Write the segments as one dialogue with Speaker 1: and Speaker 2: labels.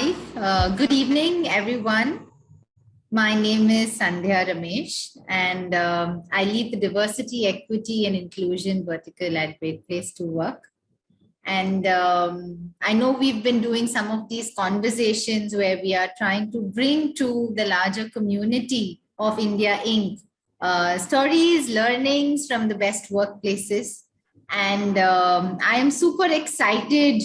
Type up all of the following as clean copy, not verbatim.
Speaker 1: Hi, good evening, everyone. My name is Sandhya Ramesh, and I lead the Diversity, Equity, and Inclusion vertical at Great Place to Work. And I know we've been doing some of these conversations where we are trying to bring to the larger community of India Inc. Stories, learnings from the best workplaces. And I am super excited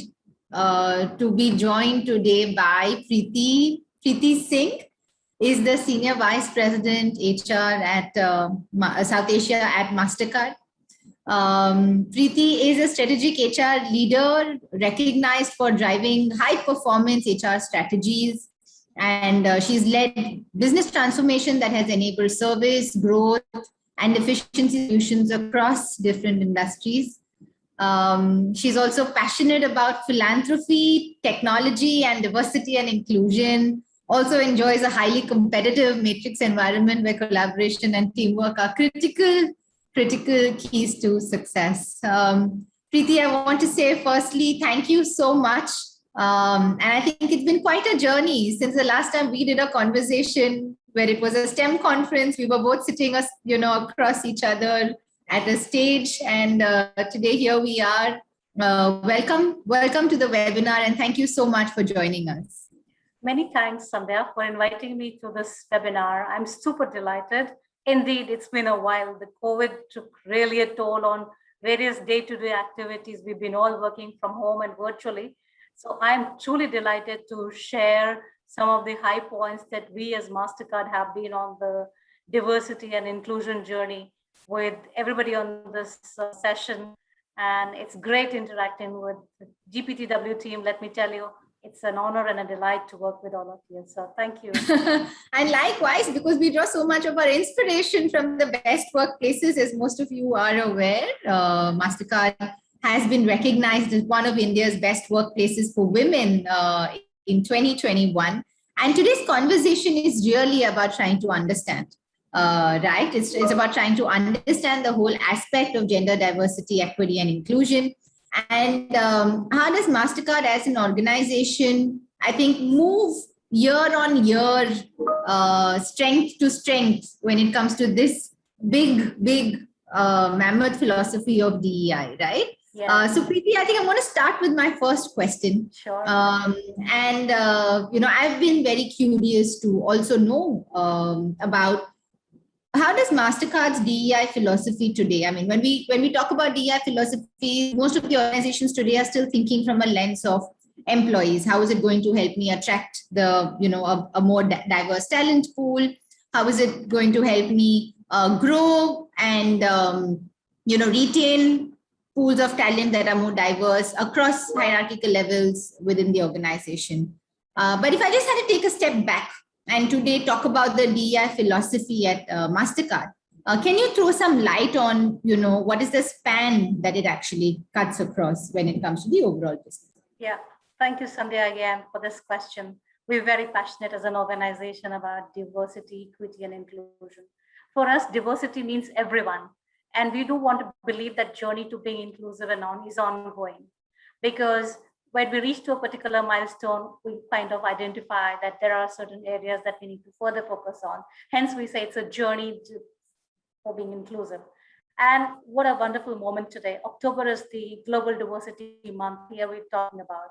Speaker 1: to be joined today by Preeti Singh is the Senior Vice President HR at South Asia at Mastercard. Preeti is a strategic HR leader recognized for driving high performance HR strategies. And she's led business transformation that has enabled service, growth, and efficiency solutions across different industries. She's also passionate about philanthropy, technology, and diversity and inclusion. Also enjoys a highly competitive matrix environment where collaboration and teamwork are critical keys to success. Preeti, I want to say firstly, thank you so much. And I think it's been quite a journey since the last time we did a conversation where it was a STEM conference. We were both sitting, across each other at a stage. And today here we are. Welcome to the webinar, and thank you so much for joining us.
Speaker 2: Many thanks, Sandhya, for inviting me to this webinar. I'm super delighted. Indeed, it's been a while. The COVID took really a toll on various day-to-day activities. We've been all working from home and virtually. So I'm truly delighted to share some of the high points that we as Mastercard have been on the diversity and inclusion journey with everybody on this session. And it's great interacting with the GPTW team. Let me tell you, it's an honor and a delight to work with all of you. So thank you.
Speaker 1: And likewise, because we draw so much of our inspiration from the best workplaces, as most of you are aware, Mastercard has been recognized as one of India's best workplaces for women in 2021. And today's conversation is really about trying to understand, right? It's about trying to understand the whole aspect of gender diversity, equity, and inclusion. And how does Mastercard as an organization, I think, move year on year, strength to strength when it comes to this big mammoth philosophy of DEI, right?
Speaker 2: Yeah.
Speaker 1: So Preeti, I think I want to start with my first question.
Speaker 2: Sure.
Speaker 1: I've been very curious to also know about how does Mastercard's DEI philosophy today? I mean, when we talk about DEI philosophy, most of the organizations today are still thinking from a lens of employees. How is it going to help me attract a more diverse talent pool? How is it going to help me grow and retain pools of talent that are more diverse across hierarchical levels within the organization? But if I just had to take a step back and today talk about the DEI philosophy at Mastercard, can you throw some light on, what is the span that it actually cuts across when it comes to the overall business?
Speaker 2: Yeah, thank you, Sandhya, again for this question. We're very passionate as an organization about diversity, equity, and inclusion. For us, diversity means everyone. And we do want to believe that journey to being inclusive and is ongoing. Because when we reach to a particular milestone, we kind of identify that there are certain areas that we need to further focus on. Hence, we say it's a journey for being inclusive. And what a wonderful moment today. October is the Global Diversity Month. Here we're talking about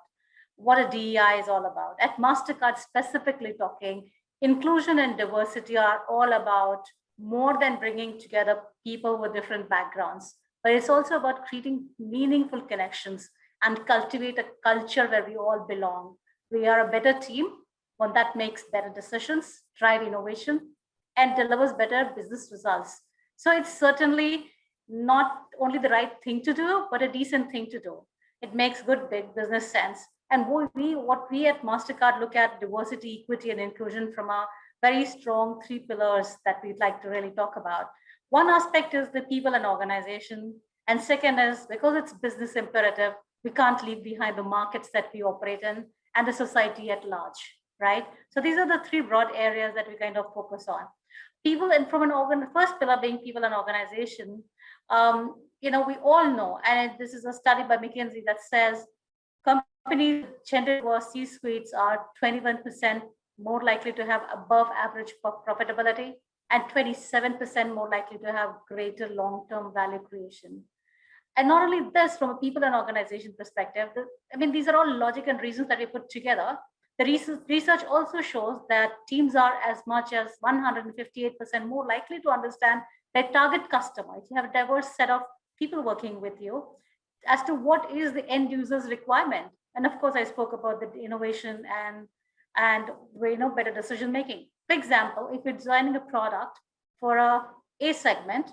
Speaker 2: what a DEI is all about. At Mastercard, specifically talking, inclusion and diversity are all about more than bringing together people with different backgrounds, but it's also about creating meaningful connections and cultivate a culture where we all belong. We are a better team, one that makes better decisions, drive innovation, and delivers better business results. So it's certainly not only the right thing to do, but a decent thing to do. It makes good big business sense. And what we at Mastercard look at diversity, equity, and inclusion from a very strong 3 pillars that we'd like to really talk about. One aspect is the people and organization. And second is, because it's business imperative, we can't leave behind the markets that we operate in and the society at large, right? So these are the 3 broad areas that we kind of focus on. People, and from first pillar being people and organization, we all know, and this is a study by McKinsey that says Companies with gender diverse C-suites are 21% more likely to have above average profitability and 27% more likely to have greater long-term value creation. And not only this, from a people and organization perspective, these are all logic and reasons that we put together. The research also shows that teams are as much as 158% more likely to understand their target customer. If you have a diverse set of people working with you, as to what is the end user's requirement. And of course, I spoke about the innovation and better decision making. For example, if you're designing a product for a segment,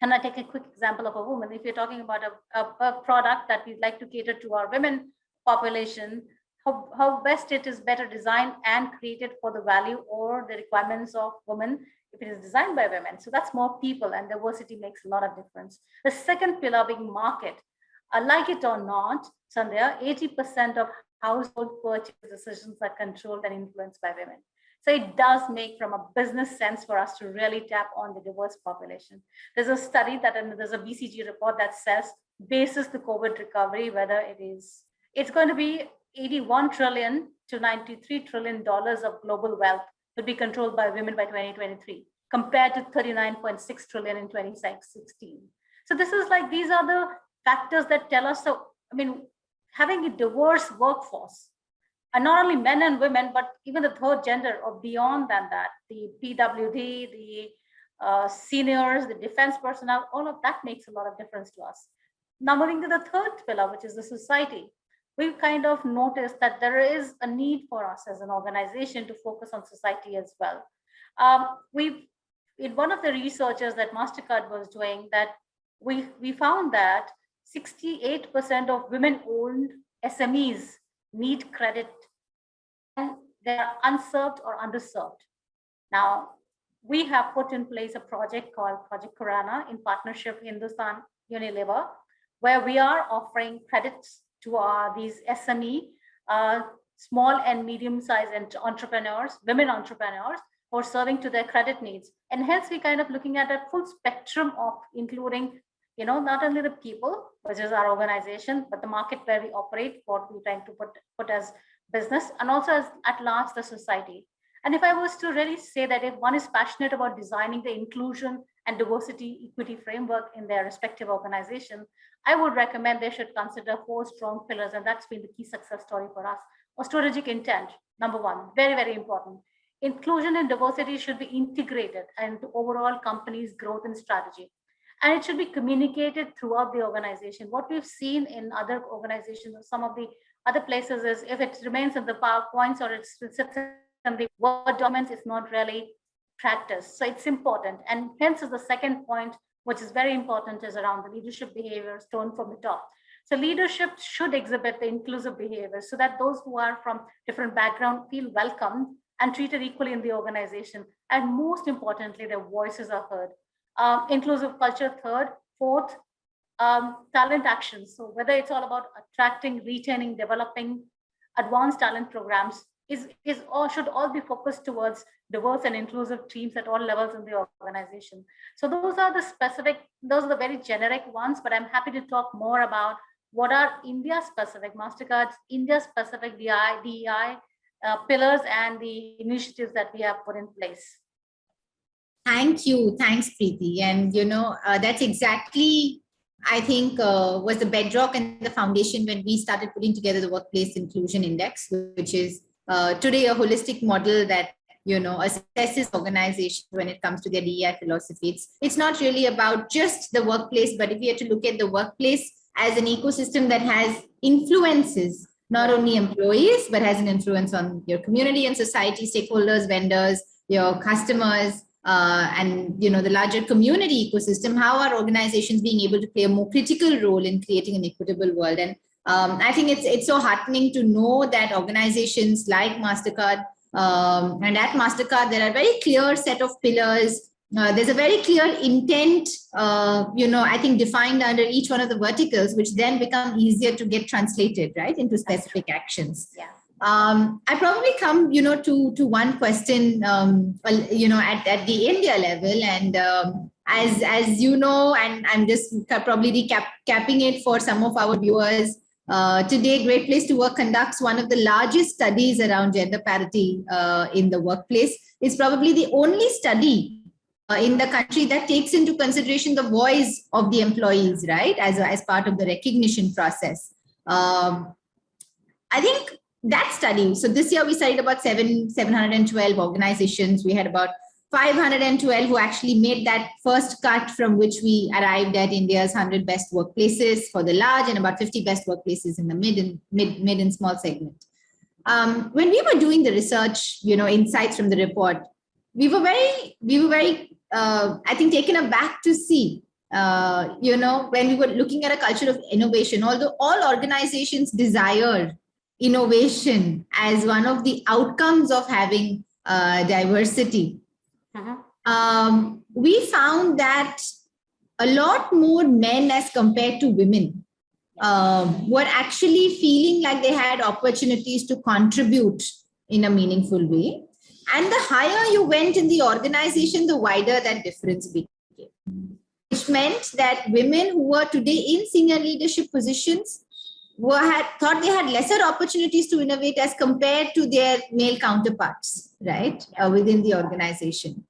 Speaker 2: and I take a quick example of a woman. If you're talking about a product that we'd like to cater to our women population, how best it is better designed and created for the value or the requirements of women if it is designed by women. So that's more people, and diversity makes a lot of difference. The second pillar being market. Like it or not, Sandhya, 80% of household purchase decisions are controlled and influenced by women. So it does make from a business sense for us to really tap on the diverse population. There's a study and there's a BCG report that says, basis the COVID recovery, whether it's going to be 81 trillion to 93 trillion dollars of global wealth will be controlled by women by 2023, compared to 39.6 trillion in 2016. So this is these are the factors that tell us. So, having a diverse workforce, and not only men and women, but even the third gender or beyond than that, the PWD, the seniors, the defense personnel, all of that makes a lot of difference to us. Now moving to the third pillar, which is the society, we've kind of noticed that there is a need for us as an organization to focus on society as well. In one of the researches that Mastercard was doing, that we found that 68% of women-owned SMEs need credit, and they are unserved or underserved. Now, we have put in place a project called Project Kurana in partnership with Hindustan Unilever, where we are offering credits to these SME, small and medium-sized entrepreneurs, women entrepreneurs, who are serving to their credit needs. And hence, we kind of looking at a full spectrum of including not only the people, which is our organization, but the market where we operate, what we're trying to put as business, and also as at large the society. And if I was to really say that if one is passionate about designing the inclusion and diversity equity framework in their respective organization, I would recommend they should consider 4 strong pillars, and that's been the key success story for us. Or strategic intent, number 1, very, very important. Inclusion and diversity should be integrated into overall company's growth and strategy. And it should be communicated throughout the organization. What we've seen in other organizations or some of the other places is if it remains in the PowerPoints or it sits in the Word documents, it's not really practiced. So it's important. And hence is the second point, which is very important, is around the leadership behaviors tone from the top. So leadership should exhibit the inclusive behaviors so that those who are from different backgrounds feel welcomed and treated equally in the organization. And most importantly, their voices are heard. Inclusive culture, third. Fourth, talent actions. So whether it's all about attracting, retaining, developing advanced talent programs should all be focused towards diverse and inclusive teams at all levels in the organization. So those are the very generic ones, but I'm happy to talk more about what are India-specific, Mastercard's India-specific DEI pillars and the initiatives that we have put in place.
Speaker 1: Thank you. Thanks, Preeti. And, that's exactly, I think, was the bedrock and the foundation when we started putting together the Workplace Inclusion Index, which is today a holistic model that, assesses organizations when it comes to their DEI philosophy. It's not really about just the workplace, but if you have to look at the workplace as an ecosystem that has influences, not only employees, but has an influence on your community and society, stakeholders, vendors, your customers, and the larger community ecosystem, how are organizations being able to play a more critical role in creating an equitable world? And I think it's so heartening to know that organizations like Mastercard, and at Mastercard, there are very clear set of pillars. There's a very clear intent, I think defined under each one of the verticals, which then become easier to get translated, right, into specific actions.
Speaker 2: Yeah.
Speaker 1: I probably come, to one question, at the India level, and as you know, and I'm just probably recapping it for some of our viewers. Today, Great Place to Work conducts one of the largest studies around gender parity in the workplace. It's probably the only study in the country that takes into consideration the voice of the employees, right, as part of the recognition process. I think that study, so this year we studied about 712 organizations. We had about 512 who actually made that first cut from which we arrived at India's 100 best workplaces for the large and about 50 best workplaces in the mid and small segment. When we were doing the research, insights from the report, we were very, I think, taken aback to see, when we were looking at a culture of innovation, although all organizations desire innovation as one of the outcomes of having diversity. We found that a lot more men as compared to women were actually feeling like they had opportunities to contribute in a meaningful way. And the higher you went in the organization, the wider that difference became, which meant that women who were today in senior leadership positions thought they had lesser opportunities to innovate as compared to their male counterparts, right, within the organization.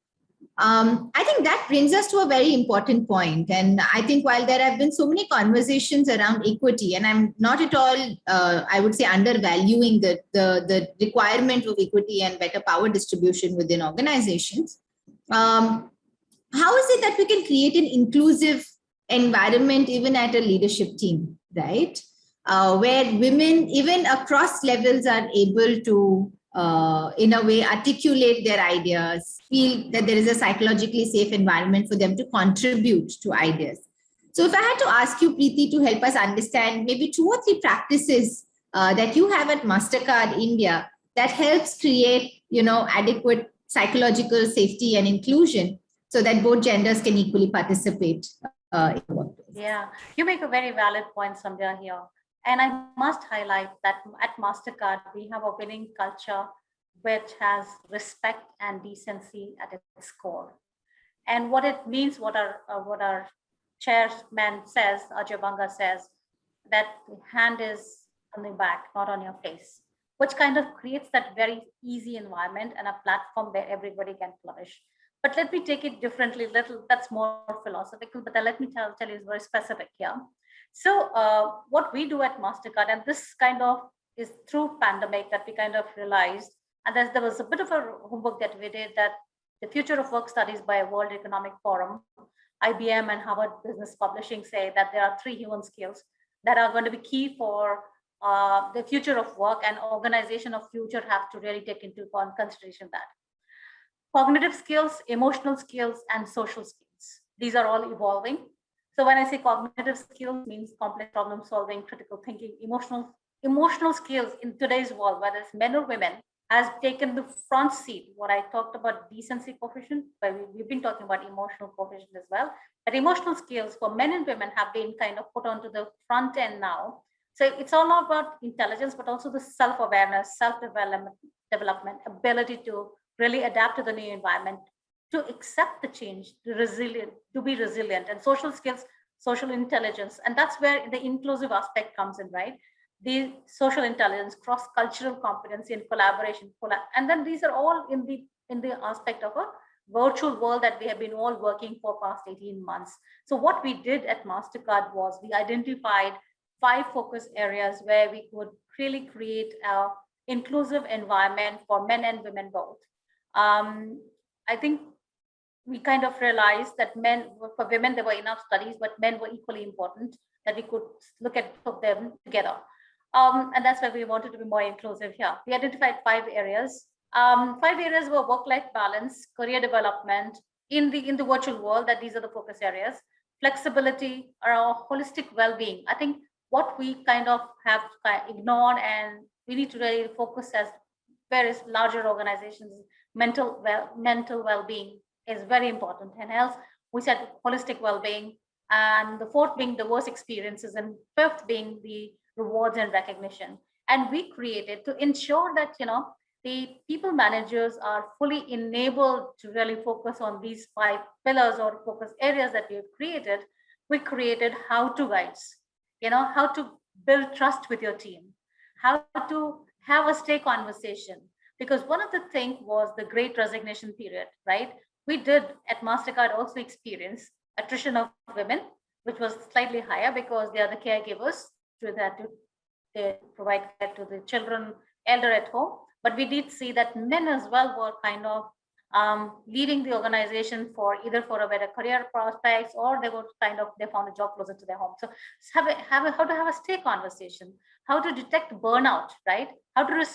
Speaker 1: I think that brings us to a very important point. And I think while there have been so many conversations around equity, and I'm not at all, I would say, undervaluing the requirement of equity and better power distribution within organizations, how is it that we can create an inclusive environment even at a leadership team, right? Where women, even across levels, are able to, in a way, articulate their ideas, feel that there is a psychologically safe environment for them to contribute to ideas. So if I had to ask you, Preeti, to help us understand maybe 2 or 3 practices that you have at Mastercard India that helps create, adequate psychological safety and inclusion so that both genders can equally participate in the workplace.
Speaker 2: Yeah, you make a very valid point, Sandhya, here. And I must highlight that at Mastercard, we have a winning culture which has respect and decency at its core. And what it means, what our chairman says, Ajay Banga says, that the hand is on the back, not on your face, which kind of creates that very easy environment and a platform where everybody can flourish. But let me take it differently, that's more philosophical, but let me tell you it's very specific here. So what we do at Mastercard, and this kind of is through pandemic that we kind of realized, and there was a bit of a homework that we did, that the future of work studies by World Economic Forum, IBM and Harvard Business Publishing say that there are 3 human skills that are going to be key for the future of work, and organization of future have to really take into consideration that. Cognitive skills, emotional skills, and social skills. These are all evolving. So when I say cognitive skills, means complex problem solving, critical thinking, emotional skills in today's world, whether it's men or women, has taken the front seat. What I talked about decency coefficient, but we've been talking about emotional coefficient as well. But emotional skills for men and women have been kind of put onto the front end now. So it's all about intelligence, but also the self-awareness, self-development, ability to really adapt to the new environment, to accept the change, to be resilient, and social skills, social intelligence. And that's where the inclusive aspect comes in, right? The social intelligence, cross-cultural competency, and collaboration. And then these are all in the aspect of a virtual world that we have been all working for past 18 months. So what we did at Mastercard was we identified 5 focus areas where we could really create an inclusive environment for men and women both. I think we kind of realized that for women, there were enough studies, but men were equally important, that we could look at both of them together. And that's why we wanted to be more inclusive here. We identified 5 areas. 5 areas were work-life balance, career development in the virtual world, that these are the focus areas, flexibility, or holistic well-being. I think what we kind of have ignored, and we need to really focus as various larger organizations, mental well-being is very important. And else, we said holistic well-being, and the 4th being diverse experiences, and 5th being the rewards and recognition. And we created to ensure that the people managers are fully enabled to really focus on these 5 pillars or focus areas that we have created. We created how-to guides, how to build trust with your team, how to have a stay conversation. Because one of the things was the great resignation period, right? We did at Mastercard also experience attrition of women, which was slightly higher because they are the caregivers to that to they provide care to the children, elder at home. But we did see that men as well were kind of leaving the organization for either for a better career prospects, or they were kind of they found a job closer to their home. So how to have a stay conversation, how to detect burnout, right? How to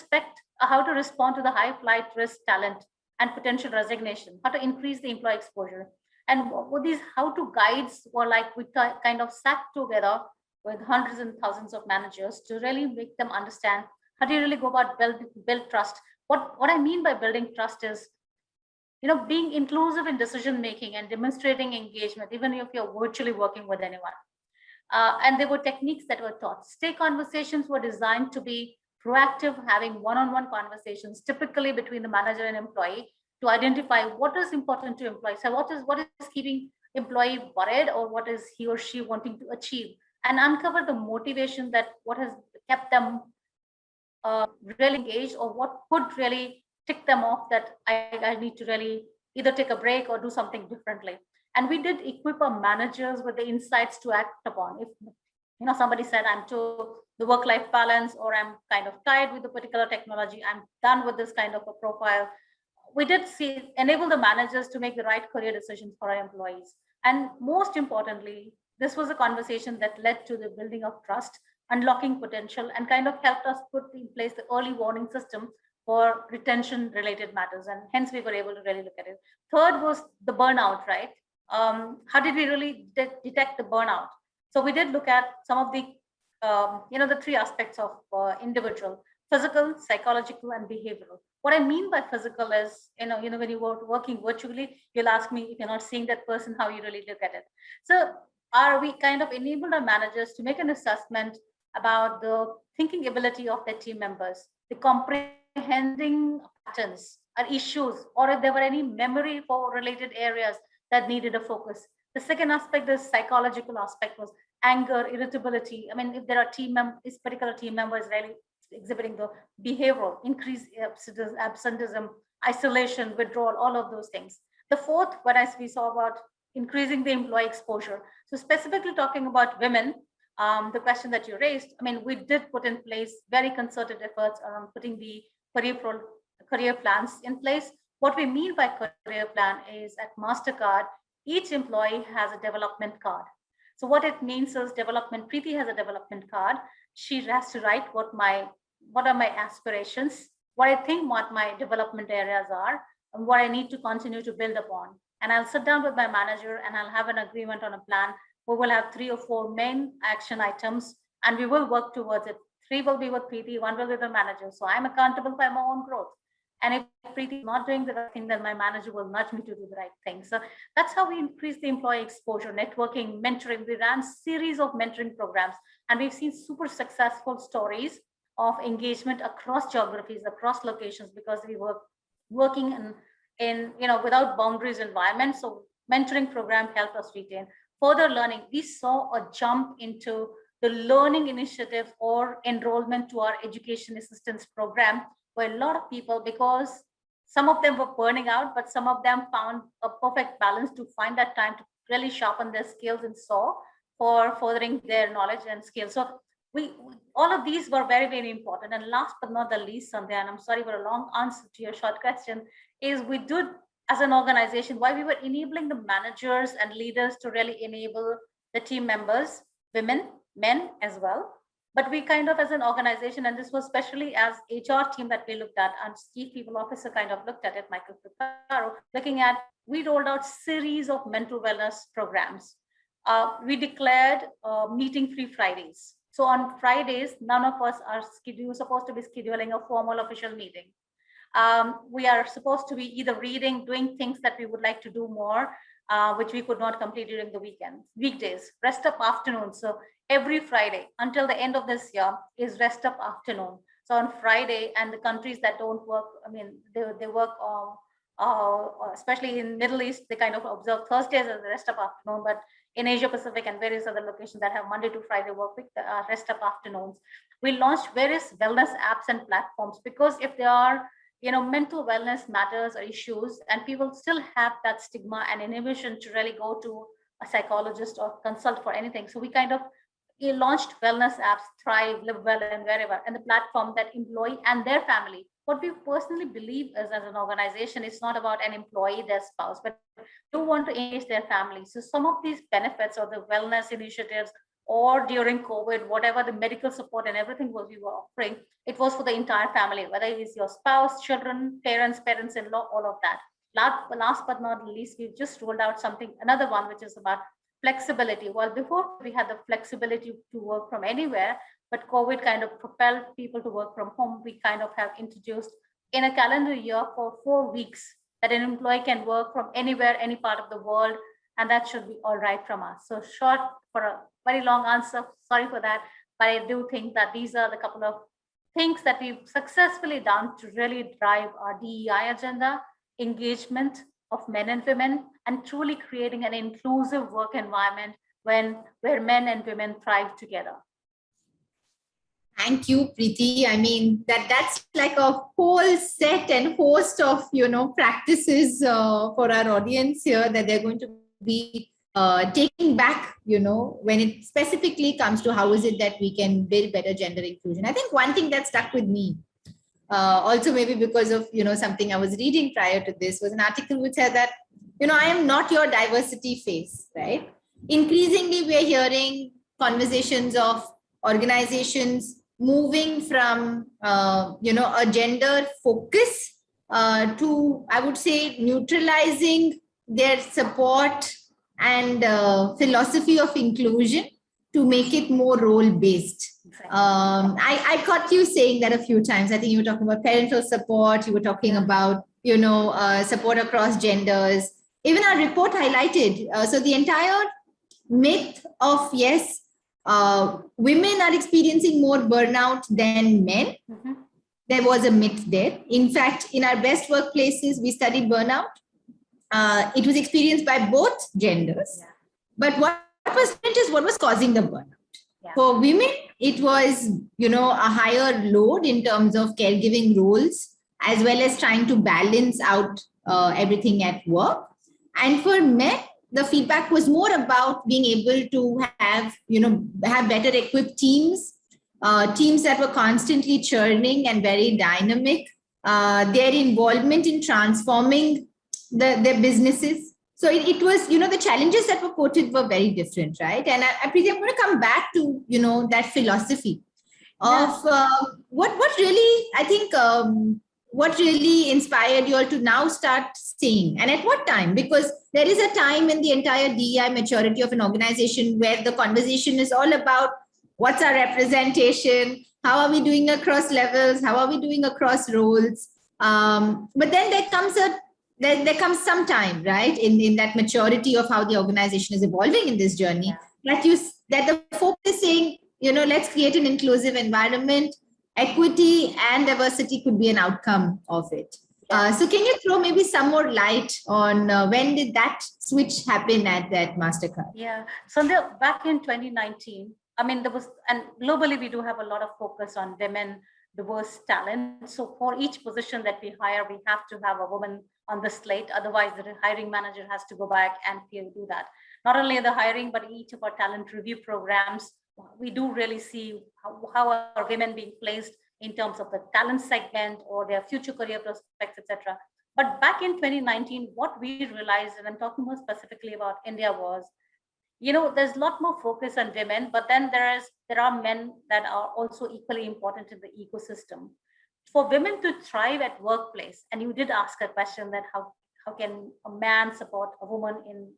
Speaker 2: how to respond to the high flight risk talent and potential resignation, how to increase the employee exposure. And what these how to guides were like, we kind of sat together with hundreds and thousands of managers to really make them understand how do you really go about build trust. What I mean by building trust is, being inclusive in decision making and demonstrating engagement, even if you're virtually working with anyone. And there were techniques that were taught. Stay conversations were designed to be proactive, having one-on-one conversations, typically between the manager and employee, to identify what is important to employees. So what is keeping employee worried, or what is he or she wanting to achieve, and uncover the motivation that what has kept them really engaged, or what could really tick them off that I need to really either take a break or do something differently. And we did equip our managers with the insights to act upon. If somebody said, I'm to the work-life balance, or I'm kind of tired with a particular technology, I'm done with this kind of a profile, we did enable the managers to make the right career decisions for our employees. And most importantly, this was a conversation that led to the building of trust, unlocking potential, and kind of helped us put in place the early warning system for retention related matters. And hence we were able to really look at it. Third was the burnout, right? How did we really detect the burnout? So we did look at some of the, the three aspects of individual: physical, psychological, and behavioral. What I mean by physical is, when you were working virtually, you'll ask me, if you're not seeing that person, how you really look at it. So we kind of enabled our managers to make an assessment about the thinking ability of their team members, the comprehending patterns or issues, or if there were any memory for related areas that needed a focus. The second aspect, the psychological aspect, was anger, irritability. I mean, if there are this particular team member is really exhibiting the behavioral, increased absenteeism, isolation, withdrawal, all of those things. The fourth, what we saw about increasing the employee exposure. So specifically talking about women, the question that you raised, I mean, we did put in place very concerted efforts around putting the career plans in place. What we mean by career plan is, at Mastercard, each employee has a development card. So what it means is, Preeti has a development card. She has to write what are my aspirations, what I think what my development areas are, and what I need to continue to build upon. And I'll sit down with my manager and I'll have an agreement on a plan. We will have 3 or 4 main action items, and we will work towards it. 3 will be with Preeti, 1 will be with the manager. So I'm accountable for my own growth. And if Preeti is not doing the right thing, then my manager will nudge me to do the right thing. So that's how we increase the employee exposure, networking, mentoring. We ran series of mentoring programs, and we've seen super successful stories of engagement across geographies, across locations, because we were working in without boundaries environment. So mentoring program helped us retain. Further learning, we saw a jump into the learning initiative or enrollment to our education assistance program, where a lot of people, because some of them were burning out, but some of them found a perfect balance to find that time to really sharpen their skills and saw for furthering their knowledge and skills. So we all of these were very, very important. And last but not the least, Sandhya, and I'm sorry for a long answer to your short question, is we did, as an organization, why we were enabling the managers and leaders to really enable the team members, women, men as well. But we kind of, as an organization, and this was especially as HR team that we looked at, and Chief People Officer kind of looked at it, Michael Picaro, looking at, we rolled out series of mental wellness programs. We declared meeting-free Fridays. So on Fridays, none of us are supposed to be scheduling a formal official meeting. We are supposed to be either reading, doing things that we would like to do more, which we could not complete during the weekdays, rest up afternoon. So every Friday until the end of this year is rest up afternoon. So on Friday, and the countries that don't work, I mean, they work especially in Middle East, they kind of observe Thursdays as the rest of afternoon, but in Asia Pacific and various other locations that have Monday to Friday work week, rest of afternoons. We launched various wellness apps and platforms because if there are, mental wellness matters or issues, and people still have that stigma and inhibition to really go to a psychologist or consult for anything. So we kind of launched wellness apps, Thrive, Live Well, and Wherever, and the platform that employee and their family. What we personally believe is, as an organization, it's not about an employee, their spouse, but do want to engage their family. So some of these benefits or the wellness initiatives, or during COVID, whatever the medical support and everything was we were offering, it was for the entire family, whether it's your spouse, children, parents-in-law, all of that. Last but not least, we just rolled out another one, which is about flexibility. Well, before we had the flexibility to work from anywhere, but COVID kind of propelled people to work from home. We kind of have introduced in a calendar year for 4 weeks that an employee can work from anywhere, any part of the world, and that should be all right from us. So short for a very long answer, sorry for that, but I do think that these are the couple of things that we've successfully done to really drive our DEI agenda, engagement of men and women, and truly creating an inclusive work environment where men and women thrive together.
Speaker 1: Thank you, Preeti. I mean, that's like a whole set and host of, practices for our audience here that they're going to be taking back, when it specifically comes to how is it that we can build better gender inclusion. I think one thing that stuck with me, also maybe because of, something I was reading prior to this, was an article which said that, I am not your diversity face, right? Increasingly, we're hearing conversations of organizations moving from, a gender focus to, I would say, neutralizing their support and philosophy of inclusion to make it more role-based. I caught you saying that a few times. I think you were talking about parental support. You were talking about, support across genders. Even our report highlighted. So the entire myth of, yes, women are experiencing more burnout than men. Mm-hmm. There was a myth there. In fact, in our best workplaces, we studied burnout. It was experienced by both genders. Yeah. But what was different is what was causing the burnout. Yeah. For women, it was, a higher load in terms of caregiving roles, as well as trying to balance out everything at work. And for men, the feedback was more about being able to have better equipped teams, teams that were constantly churning and very dynamic, their involvement in transforming their businesses. So it was, the challenges that were quoted were very different, right? And I'm going to come back to, that philosophy of what really, I think, what really inspired you all to now start saying, and at what time? Because there is a time in the entire DEI maturity of an organization where the conversation is all about what's our representation, how are we doing across levels, how are we doing across roles. But then there comes some time, right, in that maturity of how the organization is evolving in this journey, that the focus saying, let's create an inclusive environment. Equity and diversity could be an outcome of it. So can you throw maybe some more light on when did that switch happen at Mastercard?
Speaker 2: Yeah, so back in 2019, I mean, and globally we do have a lot of focus on women, diverse talent. So for each position that we hire, we have to have a woman on the slate. Otherwise, the hiring manager has to go back and do that. Not only the hiring, but each of our talent review programs, we do really see how are women being placed in terms of the talent segment or their future career prospects, etc. But back in 2019, what we realized, and I'm talking more specifically about India, was, there's a lot more focus on women, but then there are men that are also equally important in the ecosystem. For women to thrive at workplace, and you did ask a question that how can a man support a woman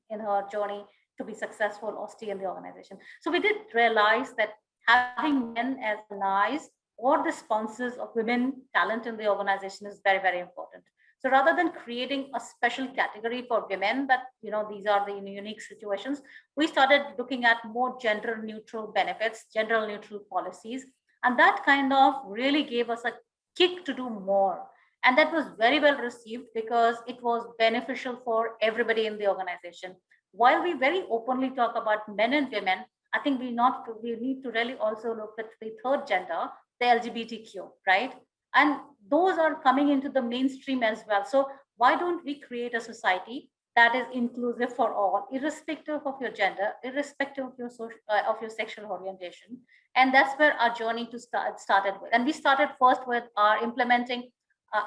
Speaker 2: in her journey to be successful or stay in the organization. So we did realize that having men as allies or the sponsors of women talent in the organization is very, very important. So rather than creating a special category for women that, these are the unique situations, we started looking at more gender neutral benefits, gender neutral policies. And that kind of really gave us a kick to do more. And that was very well received because it was beneficial for everybody in the organization. While we very openly talk about men and women, I think we need to really also look at the third gender, the LGBTQ, right? And those are coming into the mainstream as well. So why don't we create a society that is inclusive for all, irrespective of your gender, irrespective of your of your sexual orientation? And that's where our journey to started with. And we started first with our implementing,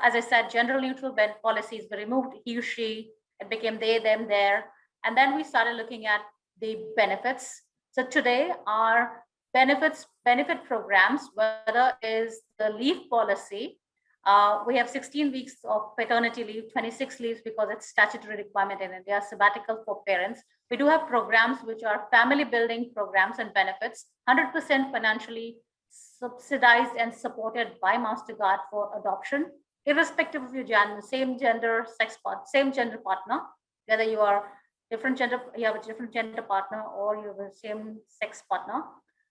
Speaker 2: as I said, gender neutral policies. We removed he, she, it became they, them, their. And then we started looking at the benefits. So today, our benefit programs, whether is the leave policy, we have 16 weeks of paternity leave, 26 leaves because it's statutory requirement in India, sabbatical for parents. We do have programs which are family building programs and benefits, 100% financially subsidized and supported by Mastercard for adoption, irrespective of your gender, same gender partner, whether you are different gender, you have a different gender partner or you have a same sex partner.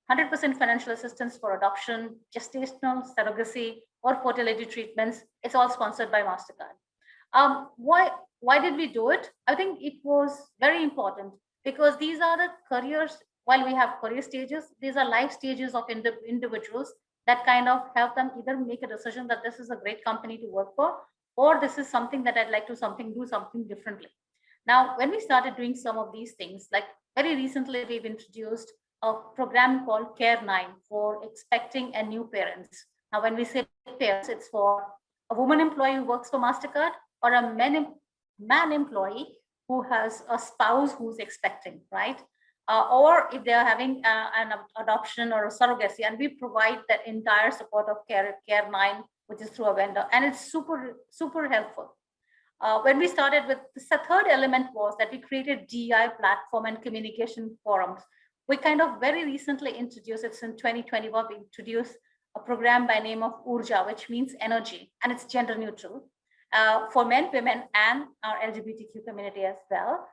Speaker 2: 100% financial assistance for adoption, gestational, surrogacy, or fertility treatments. It's all sponsored by Mastercard. Why did we do it? I think it was very important because these are the careers. While we have career stages, these are life stages of individuals that kind of help them either make a decision that this is a great company to work for, or this is something that I'd like to do something differently. Now, when we started doing some of these things, like very recently, we've introduced a program called Care 9 for expecting and new parents. Now, when we say parents, it's for a woman employee who works for Mastercard or a man employee who has a spouse who's expecting, right? Or if they're having an adoption or a surrogacy, and we provide that entire support of Care 9, which is through a vendor, and it's super, super helpful. When we started with the third element was that we created DEI platform and communication forums. We kind of very recently introduced, it's in 2021, we introduced a program by name of Urja, which means energy, and it's gender neutral for men, women, and our LGBTQ community as well.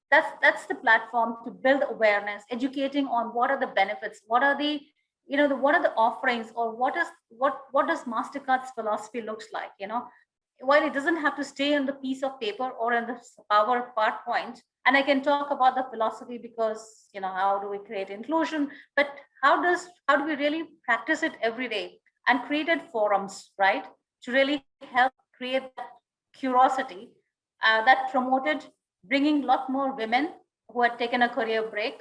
Speaker 2: That's the platform to build awareness, educating on what are the benefits, what are the what are the offerings, or what does Mastercard's philosophy looks like, while it doesn't have to stay on the piece of paper or in the PowerPoint. And I can talk about the philosophy because, how do we create inclusion, but how do we really practice it every day, and created forums, right, to really help create that curiosity that promoted bringing a lot more women who had taken a career break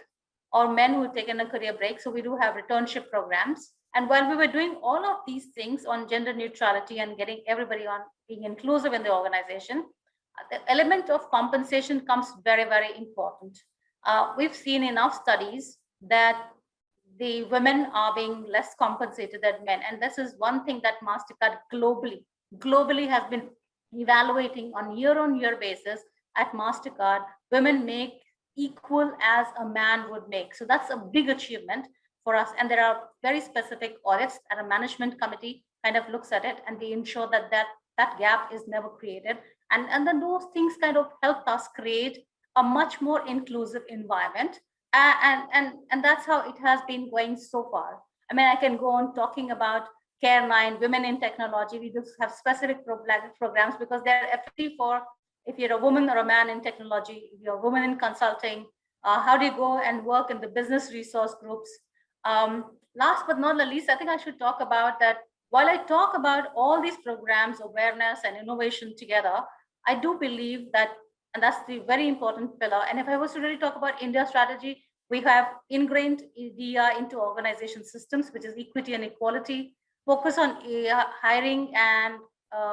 Speaker 2: or men who had taken a career break. So we do have returnship programs. And while we were doing all of these things on gender neutrality and getting everybody on being inclusive in the organization, the element of compensation comes very, very important. We've seen enough studies that the women are being less compensated than men. And this is one thing that Mastercard globally has been evaluating on year basis. At Mastercard, women make equal as a man would make. So that's a big achievement for us. And there are very specific audits that a management committee kind of looks at it, and we ensure that that gap is never created. And then those things kind of help us create a much more inclusive environment. And that's how it has been going so far. I mean, I can go on talking about Care 9, Women in Technology. We just have specific programs because they're effective for if you're a woman or a man in technology, if you're a woman in consulting, how do you go and work in the business resource groups? Last but not the least, I think I should talk about that. While I talk about all these programs, awareness and innovation together, I do believe that, and that's the very important pillar. And if I was to really talk about India strategy, we have ingrained DEI into organization systems, which is equity and equality, focus on hiring and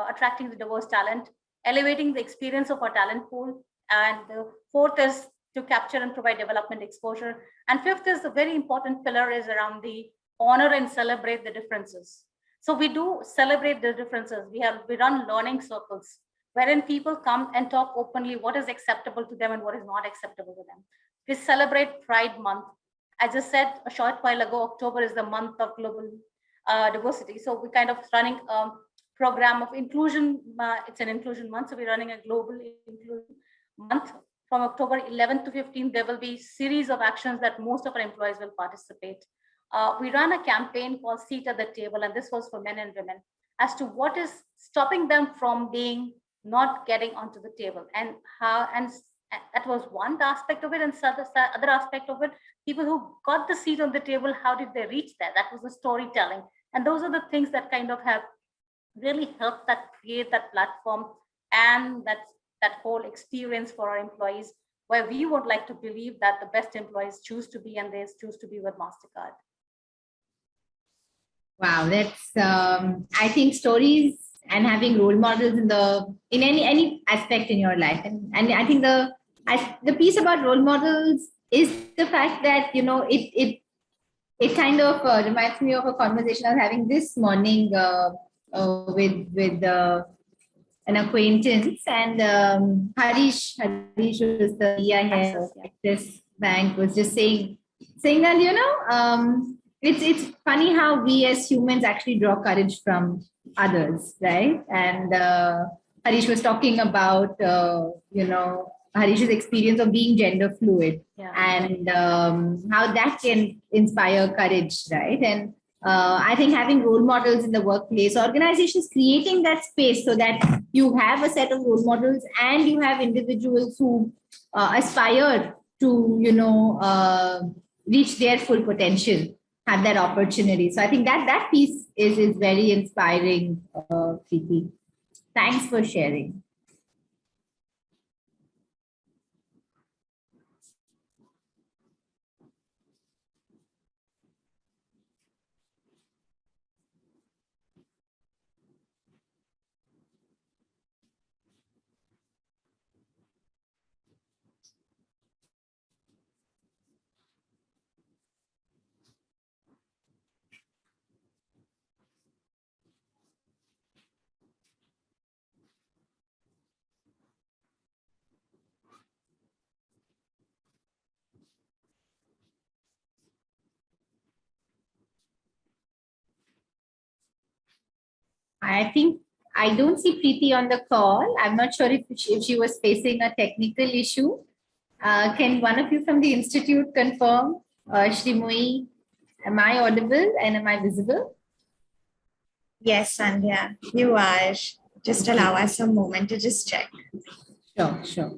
Speaker 2: attracting the diverse talent, elevating the experience of our talent pool. And the fourth is to capture and provide development exposure. And fifth is the very important pillar is around the honor and celebrate the differences. So we do celebrate the differences. We run learning circles wherein people come and talk openly what is acceptable to them and what is not acceptable to them. We celebrate Pride Month. I just said a short while ago, October is the month of global diversity. So we kind of running program of inclusion. It's an inclusion month. So we're running a global inclusion month. From October 11th to 15th, there will be series of actions that most of our employees will participate. We ran a campaign called Seat at the Table, and this was for men and women. as to what is stopping them from being not getting onto the table, and how, and that was one aspect of it. And other aspect of it, people who got the seat on the table, how did they reach there? That was the storytelling. And those are the things that kind of have really helped that create that platform and that whole experience for our employees, where we would like to believe that the best employees choose to be, and they choose to be with Mastercard.
Speaker 1: Wow, that's I think stories and having role models in any aspect in your life, and I think the piece about role models is the fact that it kind of reminds me of a conversation I was having this morning with an acquaintance, and Harish was the head of Axis Bank, was just saying that it's funny how we as humans actually draw courage from others, right? And Harish was talking about Harish's experience of being gender fluid, and how that can inspire courage, right? And I think having role models in the workplace, organizations creating that space so that you have a set of role models and you have individuals who aspire to reach their full potential, have that opportunity. So I think that piece is very inspiring, Preeti. Thanks for sharing. I think I don't see Preeti on the call. I'm not sure if she was facing a technical issue. Can one of you from the Institute confirm, Shrimui, am I audible and am I visible?
Speaker 3: Yes, Sandhya, you are. Just allow us a moment to just check.
Speaker 1: Sure.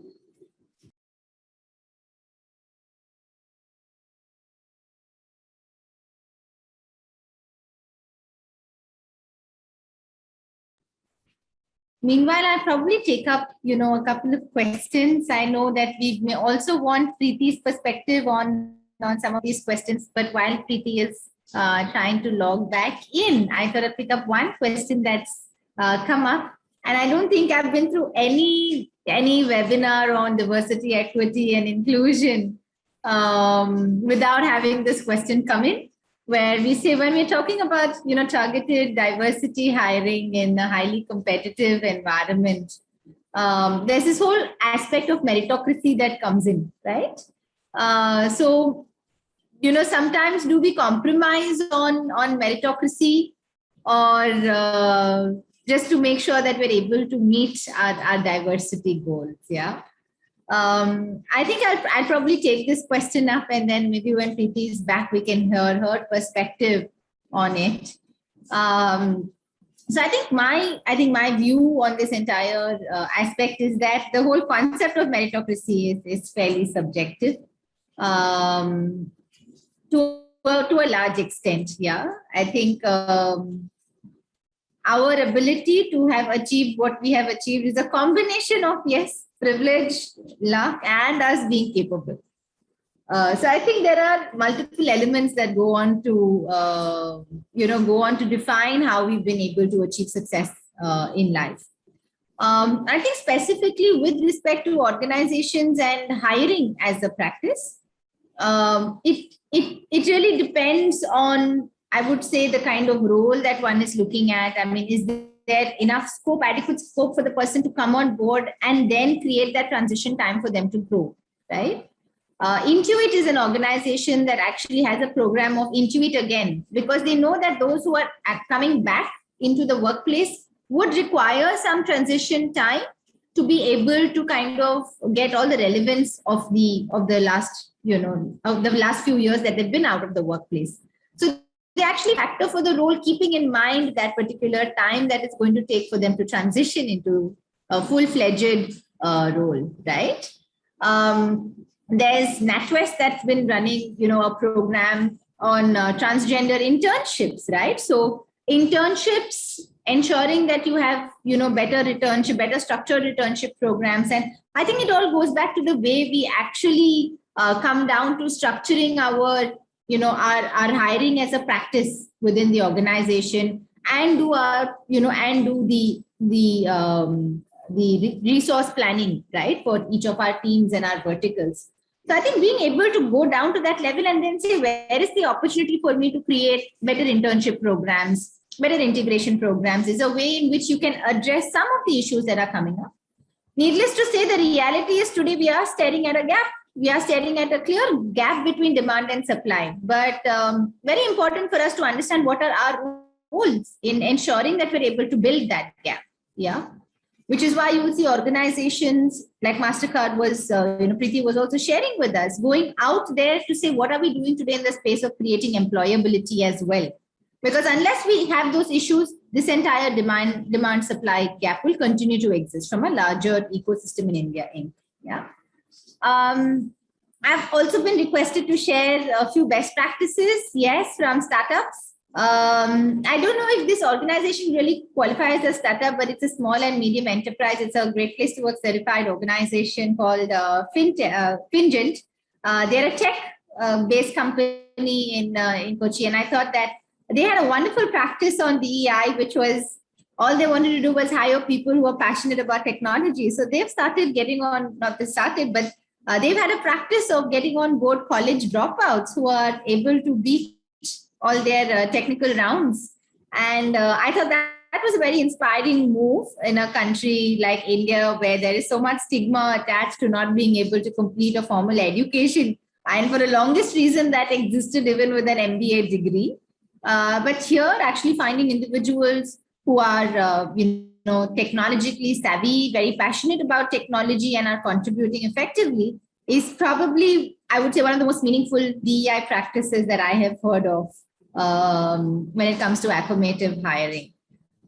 Speaker 1: Meanwhile, I'll probably take up, a couple of questions. I know that we may also want Preeti's perspective on some of these questions, but while Preeti is trying to log back in, I thought I'd pick up one question that's come up. And I don't think I've been through any webinar on diversity, equity, and inclusion without having this question come in, where we say, when we're talking about targeted diversity hiring in a highly competitive environment, there's this whole aspect of meritocracy that comes in, right? So sometimes do we compromise on meritocracy, or just to make sure that we're able to meet our diversity goals? Yeah. I think I'll probably take this question up, and then maybe when Preeti is back, we can hear her perspective on it. So I think my view on this entire aspect is that the whole concept of meritocracy is fairly subjective, to a large extent. Yeah, I think our ability to have achieved what we have achieved is a combination of, yes, privilege, luck, and us being capable. So I think there are multiple elements that go on to define how we've been able to achieve success in life. I think specifically with respect to organizations and hiring as a practice, it really depends on, I would say, the kind of role that one is looking at. I mean, is there enough scope, adequate scope for the person to come on board and then create that transition time for them to grow, right? Intuit is an organization that actually has a program of Intuit again, because they know that those who are coming back into the workplace would require some transition time to be able to kind of get all the relevance of the last few years that they've been out of the workplace. So they actually factor for the role, keeping in mind that particular time that it's going to take for them to transition into a full-fledged role, right? There's NatWest that's been running, a program on transgender internships, right? So internships, ensuring that you have, better internship, better structured internship programs. And I think it all goes back to the way we actually come down to structuring our hiring as a practice within the organization, and do our, and do the resource planning, right, for each of our teams and our verticals. So I think being able to go down to that level and then say, where is the opportunity for me to create better internship programs, better integration programs, is a way in which you can address some of the issues that are coming up. Needless to say, the reality is today we are staring at a gap. We are staring at a clear gap between demand and supply. But very important for us to understand what are our roles in ensuring that we're able to build that gap. Yeah. Which is why you will see organizations like Mastercard was, Preeti was also sharing with us, going out there to say, what are we doing today in the space of creating employability as well? Because unless we have those issues, this entire demand supply gap will continue to exist from a larger ecosystem in India. Yeah. I've also been requested to share a few best practices, yes, from startups. I don't know if this organization really qualifies as a startup, but it's a small and medium enterprise. It's a great place to work certified organization called Fingent. They're a tech-based company in Kochi, and I thought that they had a wonderful practice on DEI, which was all they wanted to do was hire people who are passionate about technology. So they've started getting on, not just started, but they've had a practice of getting on board college dropouts who are able to beat all their technical rounds. And I thought that was a very inspiring move in a country like India, where there is so much stigma attached to not being able to complete a formal education. And for the longest reason that existed even with an MBA degree. But here, actually finding individuals who are, technologically savvy, very passionate about technology and are contributing effectively is probably, I would say, one of the most meaningful DEI practices that I have heard of when it comes to affirmative hiring.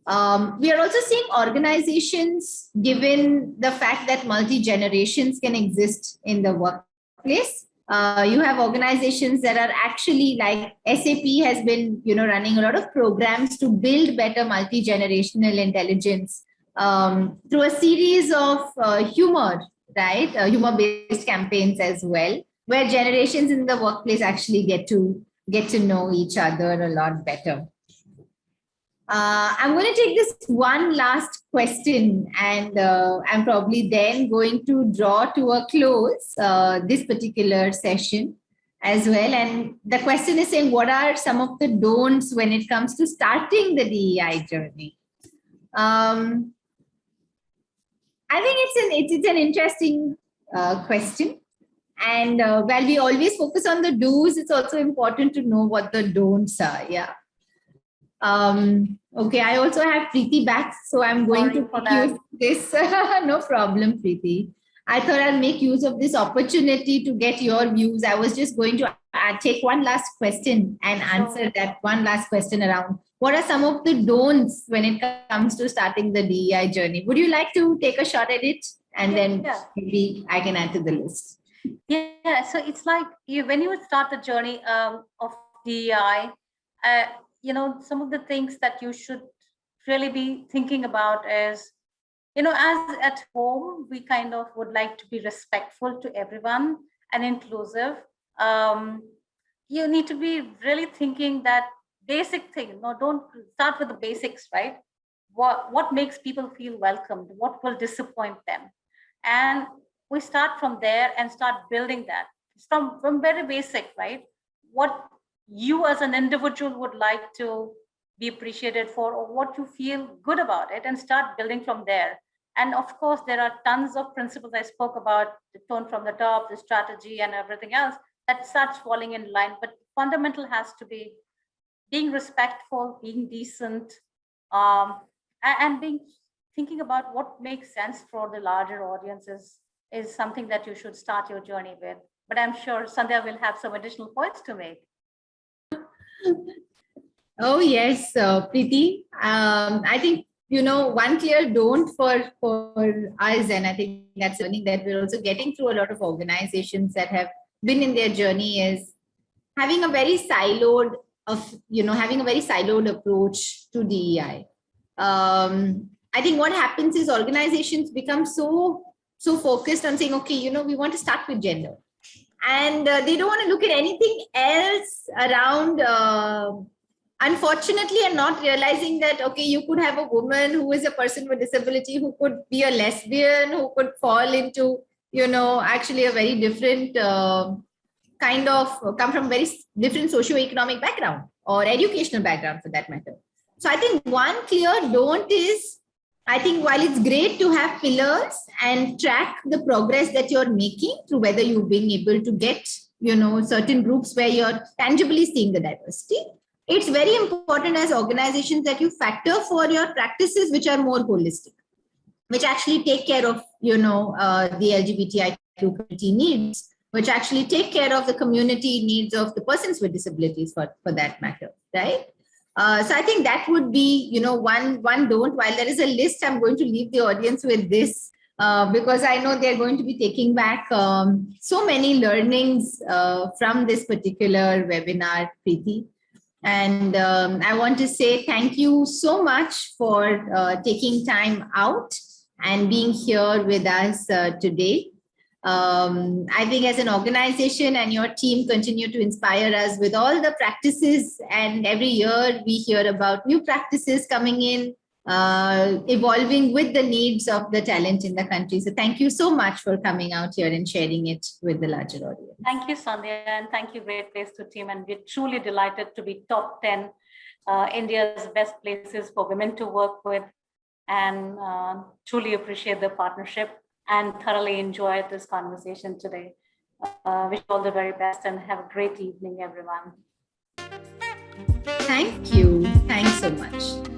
Speaker 1: We are also seeing organizations, given the fact that multi-generations can exist in the workplace. You have organizations that are actually like SAP has been, running a lot of programs to build better multi-generational intelligence through a series of humor, right? Humor-based campaigns as well, where generations in the workplace actually get to know each other a lot better. I'm going to take this one last question, and I'm probably then going to draw to a close this particular session as well. And the question is saying, what are some of the don'ts when it comes to starting the DEI journey? I think it's an interesting question. And while we always focus on the do's, it's also important to know what the don'ts are. Yeah. Okay, I also have Preeti back, so I'm going to use this. No problem, Preeti. I thought I'll make use of this opportunity to get your views. I was just going to take one last question and answer that one last question around what are some of the don'ts when it comes to starting the DEI journey. Would you like to take a shot at it? And then maybe I can add to the list.
Speaker 2: Yeah, so it's like when you start the journey of DEI, some of the things that you should really be thinking about is, as at home, we kind of would like to be respectful to everyone and inclusive. You need to be really thinking that basic thing. No, don't start with the basics, right? What makes people feel welcomed? What will disappoint them? And we start from there and start building that from very basic, right? What you as an individual would like to be appreciated for, or what you feel good about it, and start building from there. And of course, there are tons of principles I spoke about, the tone from the top, the strategy and everything else that starts falling in line. But fundamental has to be being respectful, being decent, and thinking about what makes sense for the larger audiences is something that you should start your journey with. But I'm sure Sandhya will have some additional points to make.
Speaker 1: Oh, yes, Preeti. I think, one clear don't for us, and I think that's learning that we're also getting through a lot of organizations that have been in their journey is having a very siloed having a very siloed approach to DEI. I think what happens is organizations become so focused on saying, okay, we want to start with gender, and they don't want to look at anything else around. Unfortunately, and not realizing that, okay, you could have a woman who is a person with disability, who could be a lesbian, who could fall into, actually a very different kind of come from very different socioeconomic background or educational background for that matter. So I think one clear don't is, I think while it's great to have pillars and track the progress that you're making through whether you're being able to get, certain groups where you're tangibly seeing the diversity, it's very important as organizations that you factor for your practices which are more holistic, which actually take care of, the LGBTIQ community needs, which actually take care of the community needs of the persons with disabilities for that matter, right? So I think that would be, one don't. While there is a list, I'm going to leave the audience with this because I know they're going to be taking back so many learnings from this particular webinar, Preeti. And I want to say thank you so much for taking time out and being here with us today. I think as an organization and your team continue to inspire us with all the practices, and every year we hear about new practices coming in, evolving with the needs of the talent in the country. So thank you so much for coming out here and sharing it with the larger audience.
Speaker 2: Thank you, Sandhya, and thank you, Great Place to team. And we're truly delighted to be top 10 India's best places for women to work with, and truly appreciate the partnership and thoroughly enjoyed this conversation today. Wish you all the very best and have a great evening, everyone.
Speaker 1: Thank you. Thanks so much.